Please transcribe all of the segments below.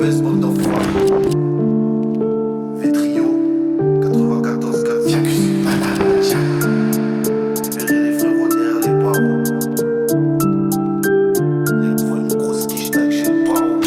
Lopez, bande d'enfoirés. Vétrio, 94 4. Libérer les frérots derrière les barreaux. Les poils, mon gros ski, j't'ac chez le barreau.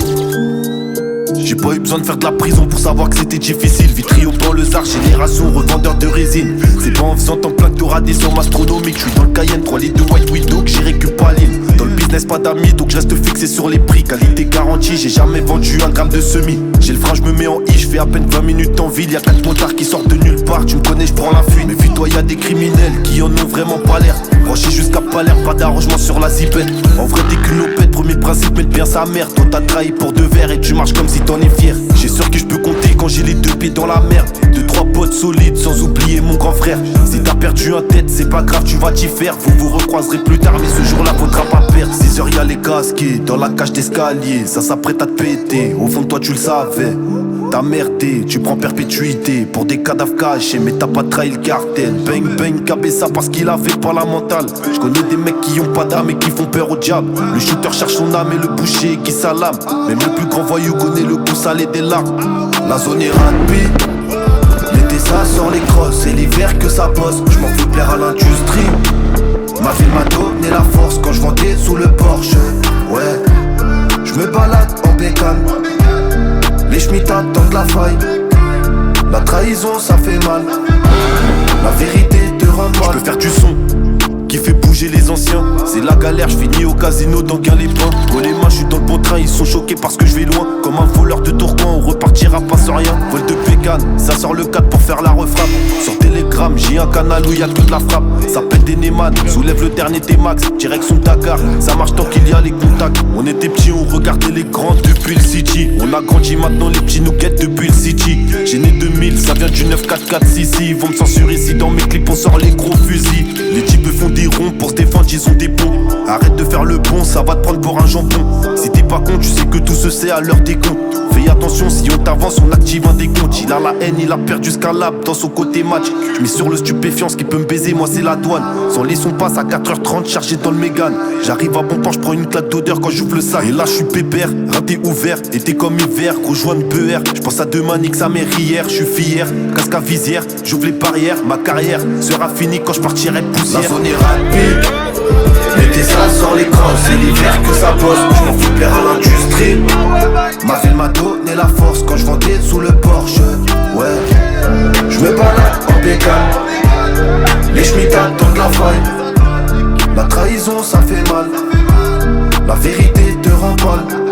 J'ai pas eu besoin de faire de la prison pour savoir que c'était difficile. Vitrio dans le Zar, génération revendeur de résine. C'est pas en faisant tant plein que t'auras des sommes astronomiques. J'suis dans le Cayenne, 3 litres de White Widow que j'ai récupéré l'île. Dans le business pas d'amis, donc je reste fixé sur les prix. Qualité garantie, j'ai jamais vendu un gramme de semis. J'ai le frein, je me mets en I, je fais à peine 20 minutes en ville. Y'a 4 motards qui sortent de nulle part, tu me connais, je prends la fuite. Mais toi y'a des criminels qui en ont vraiment pas l'air. Branché jusqu'à Palerme, pas d'arrangement sur la zipette. En vrai t'es qu'une opette, premier principe, mette bien sa mère. Toi t'as trahi pour 2 verres et tu marches comme si t'en es fier. J'ai sûr que je peux compter quand j'ai les 2 pieds dans la merde. 2-3 potes solides, sans oublier mon grand frère. Si t'as perdu un tête, c'est pas grave, tu vas t'y faire. Vous vous recroiserez plus tard, mais ce jour-là faudra pas perdre. 6h y'a les casqués, dans la cage d'escalier. Ça s'apprête à te péter, au fond de toi tu le savais. T'as merdé, tu prends perpétuité pour des cadavres cachés, mais t'as pas trahi le cartel. Bang bang, cabessa parce qu'il avait pas la mentale. Je connais des mecs qui ont pas d'âme et qui font peur au diable. Le shooter cherche son âme et le boucher qui salame. Même le plus grand voyou connaît le goût salé des larmes. La zone est rugby. L'été ça sort les crosses, c'est l'hiver que ça bosse. Je m'en fais plaire à l'industrie. Ma ville m'a donné la force quand je vendais sous le Porsche. Ouais, je me balade en bécane. Les schmitts attendent la faille. La trahison ça fait mal. La vérité te rend mal. Je peux faire du son qui fait bouger les anciens. C'est la galère, je finis au casino dans Gain-les-Pins. Oh les mains, je suis dans le bon train, ils sont choqués parce que je vais loin. Comme un voleur de Tourcoing, on repartira pas sans rien. Vol de pécane, ça sort le 4 pour faire la refrappe. Sur Telegram, j'ai un canal où y'a que de la frappe. Ça pète des Neyman, soulève le dernier T-Max. Direction Dakar, ça marche tant qu'il y a les contacts. On était petits, on regardait les grands depuis le City. On a grandi maintenant, les petits nous guettent depuis le City. J'ai né 2000, ça vient du 94466. Ils vont me censurer ici dans mes clips, on sort les gros fusils. Les types font des ronds pour se défendre, ils ont des ponts. Arrête de faire le bon, ça va te prendre pour un jambon. Si t'es pas con, tu sais que tout se sait à l'heure des cons. Fais attention, si on t'avance, on active un décompte. Il a la haine, il a perdu ce qu'un lab dans son côté match. Je mets sur le stupéfiant, ce qui peut me baiser, moi c'est la douane. Sans les sons passe à 4h30, chargé dans le Mégane. J'arrive à bon port, je prends une claque d'odeur quand j'ouvre le sac. Et là je suis pépère, raté ouvert, été comme hiver, rejoins de BR. Je pense à demain, nique sa mère hier, je suis fier. Casque à visière, j'ouvre les barrières, ma carrière sera finie quand je partirai poussière. La zone est rapide. L'été ça sort les crosses, c'est l'hiver que ça bosse. Je m'en fais plaire à l'industrie. Ma ville m'a donné la force quand je vendais sous le Porsche. Ouais, je me balade en bécane. Les schmitts attendent la faille. La trahison ça fait mal. La vérité te rend pâle.